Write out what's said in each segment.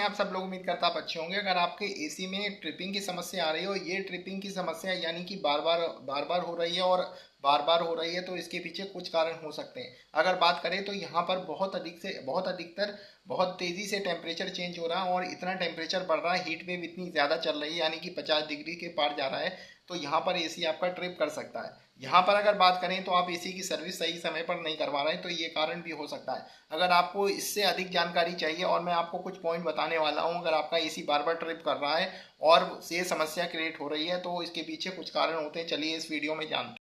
आप सब लोग उम्मीद करता आप अच्छे होंगे। अगर आपके एसी में ट्रिपिंग की समस्या आ रही हो, ये ट्रिपिंग की समस्या यानी कि बार बार हो रही है और बार बार हो रही है, तो इसके पीछे कुछ कारण हो सकते हैं। अगर बात करें तो यहाँ पर बहुत अधिकतर बहुत तेज़ी से टेम्परेचर चेंज हो रहा है और इतना टेम्परेचर बढ़ रहा है, हीट वेव इतनी ज़्यादा चल रही है यानी कि 50 डिग्री के पार जा रहा है। तो यहाँ पर एसी आपका ट्रिप कर सकता है। यहाँ पर अगर बात करें तो आप एसी की सर्विस सही समय पर नहीं करवा रहे हैं, तो ये कारण भी हो सकता है। अगर आपको इससे अधिक जानकारी चाहिए और मैं आपको कुछ पॉइंट बताने वाला हूँ, अगर आपका एसी बार बार ट्रिप कर रहा है और ये समस्या क्रिएट हो रही है तो इसके पीछे कुछ कारण होते हैं। चलिए इस वीडियो में जानते हैं।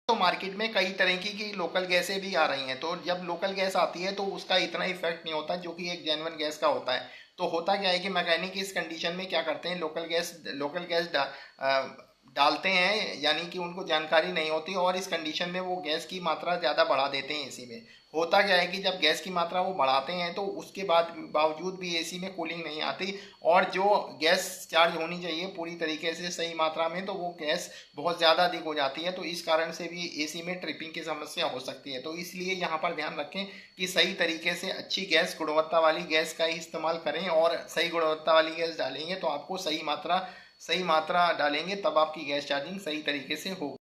तो मार्केट में कई तरह की लोकल गैसें भी आ रही हैं, तो जब लोकल गैस आती है तो उसका इतना इफेक्ट नहीं होता जो कि एक जेन्युइन गैस का होता है। तो होता क्या है कि मैकेनिक इस कंडीशन में क्या करते हैं, लोकल गैस डालते हैं, यानी कि उनको जानकारी नहीं होती और इस कंडीशन में वो गैस की मात्रा ज़्यादा बढ़ा देते हैं एसी में। होता क्या है कि जब गैस की मात्रा वो बढ़ाते हैं तो उसके बावजूद भी एसी में कूलिंग नहीं आती और जो गैस चार्ज होनी चाहिए पूरी तरीके से सही मात्रा में, तो वो गैस बहुत ज़्यादा अधिक हो जाती है। तो इस कारण से भी एसी में ट्रिपिंग की समस्या हो सकती है। तो इसलिए यहाँ पर ध्यान रखें कि सही तरीके से अच्छी गैस, गुणवत्ता वाली गैस का ही इस्तेमाल करें और सही गुणवत्ता वाली गैस डालेंगे तो आपको सही मात्रा डालेंगे, तब आपकी गैस चार्जिंग सही तरीके से होगी।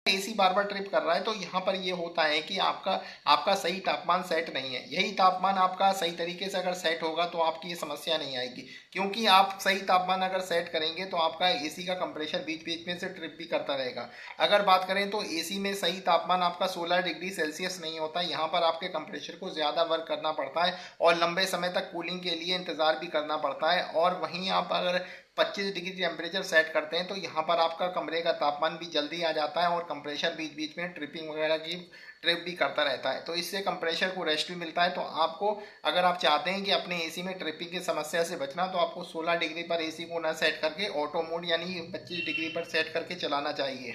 एसी बार बार ट्रिप कर रहा है तो यहाँ पर ये होता है कि आपका आपका सही तापमान सेट नहीं है। यही तापमान आपका सही तरीके से अगर सेट होगा तो आपकी ये समस्या नहीं आएगी, क्योंकि आप सही तापमान अगर सेट करेंगे तो आपका एसी का कंप्रेशर बीच बीच में से ट्रिप भी करता रहेगा। अगर बात करें तो एसी में सही तापमान आपका 16 डिग्री सेल्सियस नहीं होता। यहाँ पर आपके कंप्रेशर को ज़्यादा वर्क करना पड़ता है और लंबे समय तक कूलिंग के लिए इंतज़ार भी करना पड़ता है। और वहीं आप अगर 25 डिग्री टेम्परेचर सेट करते हैं तो यहाँ पर आपका कमरे का तापमान भी जल्दी आ जाता है और कंप्रेशर बीच बीच में ट्रिपिंग वगैरह की ट्रिप भी करता रहता है। तो इससे कंप्रेशर को रेस्ट भी मिलता है। तो आपको, अगर आप चाहते हैं कि अपने एसी में ट्रिपिंग की समस्या से बचना, तो आपको 16 डिग्री पर एसी को ना सेट करके ऑटो मोड यानी 25 डिग्री पर सेट करके चलाना चाहिए।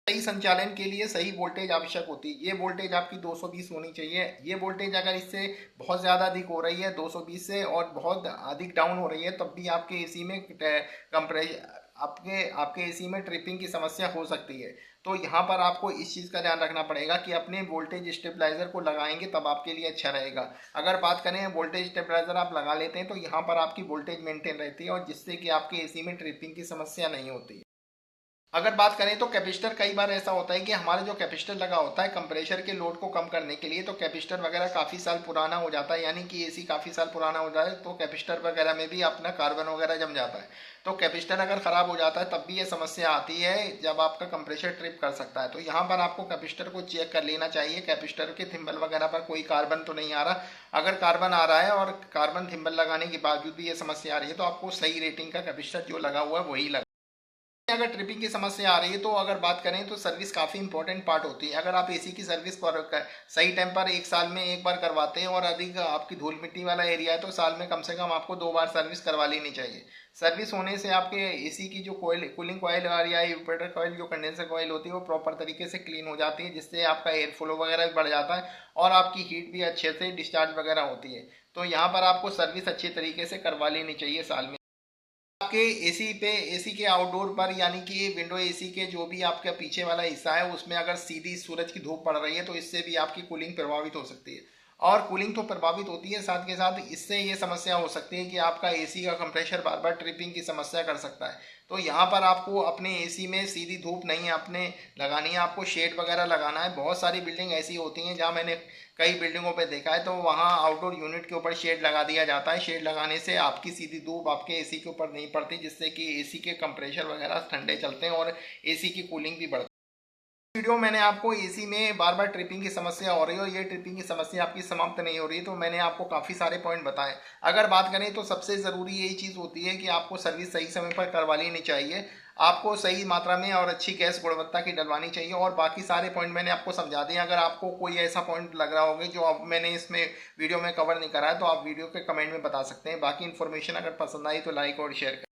सही संचालन के लिए सही वोल्टेज आवश्यक होती है। ये वोल्टेज आपकी 220 होनी चाहिए। ये वोल्टेज अगर इससे बहुत ज़्यादा अधिक हो रही है 220 से और बहुत अधिक डाउन हो रही है, तब भी आपके एसी में कंप्रेस आपके आपके एसी में ट्रिपिंग की समस्या हो सकती है। तो यहाँ पर आपको इस चीज़ का ध्यान रखना पड़ेगा कि अपने वोल्टेज स्टेबलाइजर को लगाएंगे तब आपके लिए अच्छा रहेगा। अगर बात करें वोल्टेज स्टेबलाइजर आप लगा लेते हैं तो यहाँ पर आपकी वोल्टेज मेंटेन रहती है और जिससे कि आपके एसी में ट्रिपिंग की समस्या नहीं होती। अगर बात करें तो कैपेसिटर, कई बार ऐसा होता है कि हमारा जो कैपेसिटर लगा होता है कंप्रेशर के लोड को कम करने के लिए, तो कैपेसिटर वगैरह काफ़ी साल पुराना हो जाता है, यानी कि एसी काफ़ी साल पुराना हो जाता है तो कैपेसिटर वगैरह में भी अपना कार्बन वगैरह जम जाता है। तो कैपेसिटर अगर ख़राब हो जाता है तब भी ये समस्या आती है जब आपका कंप्रेशर ट्रिप कर सकता है। तो यहाँ पर आपको कैपेसिटर को चेक कर लेना चाहिए, कैपेसिटर के थिम्बल वगैरह पर कोई कार्बन तो नहीं आ रहा। अगर कार्बन आ रहा है और कार्बन थिम्बल लगाने के बावजूद भी ये समस्या आ रही है तो आपको सही रेटिंग का कैपेसिटर जो लगा हुआ है वही लगा। अगर ट्रिपिंग की समस्या आ रही है तो अगर बात करें तो सर्विस काफ़ी इंपॉर्टेंट पार्ट होती है। अगर आप एसी की सर्विस सही टाइम पर एक साल में एक बार करवाते हैं और अधिक आपकी धूल मिट्टी वाला एरिया है तो साल में कम से कम आपको 2 बार सर्विस करवा लेनी चाहिए। सर्विस होने से आपके एसी की जो कोयल, कूलिंग कोयल या इवेपोरेटर कोयल, जो कंडेंसर कोयल होती है वो प्रॉपर तरीके से क्लीन हो जाती है, जिससे आपका एयर फ्लो वगैरह भी बढ़ जाता है और आपकी हीट भी अच्छे से डिस्चार्ज वगैरह होती है। तो यहाँ पर आपको सर्विस अच्छे तरीके से करवा लेनी चाहिए साल में। आपके एसी के आउटडोर पर, यानी कि विंडो एसी के जो भी आपका पीछे वाला हिस्सा है उसमें अगर सीधी सूरज की धूप पड़ रही है तो इससे भी आपकी कूलिंग प्रभावित हो सकती है। और कूलिंग तो प्रभावित होती है, साथ के साथ इससे ये समस्या हो सकती है कि आपका एसी का कंप्रेशर बार बार ट्रिपिंग की समस्या कर सकता है। तो यहाँ पर आपको अपने एसी में सीधी धूप नहीं अपने लगानी है, आपको शेड वगैरह लगाना है। बहुत सारी बिल्डिंग ऐसी होती हैं जहाँ मैंने कई बिल्डिंगों पे देखा है तो वहाँ आउटडोर यूनिट के ऊपर शेड लगा दिया जाता है। शेड लगाने से आपकी सीधी धूप आपके एसी के ऊपर नहीं पड़ती, जिससे कि एसी के कंप्रेशर वगैरह ठंडे चलते हैं और एसी की कूलिंग भी बढ़ती है। वीडियो मैंने आपको एसी में बार बार ट्रिपिंग की समस्या हो रही है और ये ट्रिपिंग की समस्या आपकी समाप्त नहीं हो रही है, तो मैंने आपको काफ़ी सारे पॉइंट बताए। अगर बात करें तो सबसे ज़रूरी यही चीज़ होती है कि आपको सर्विस सही समय पर करवा लेनी चाहिए, आपको सही मात्रा में और अच्छी गैस गुणवत्ता की डलवानी चाहिए और बाकी सारे पॉइंट मैंने आपको समझा दिए। अगर आपको कोई ऐसा पॉइंट लग रहा होगा जो अब मैंने इसमें वीडियो में कवर नहीं करा है तो आप वीडियो के कमेंट में बता सकते हैं। बाकी इन्फॉर्मेशन अगर पसंद आई तो लाइक और शेयर करें।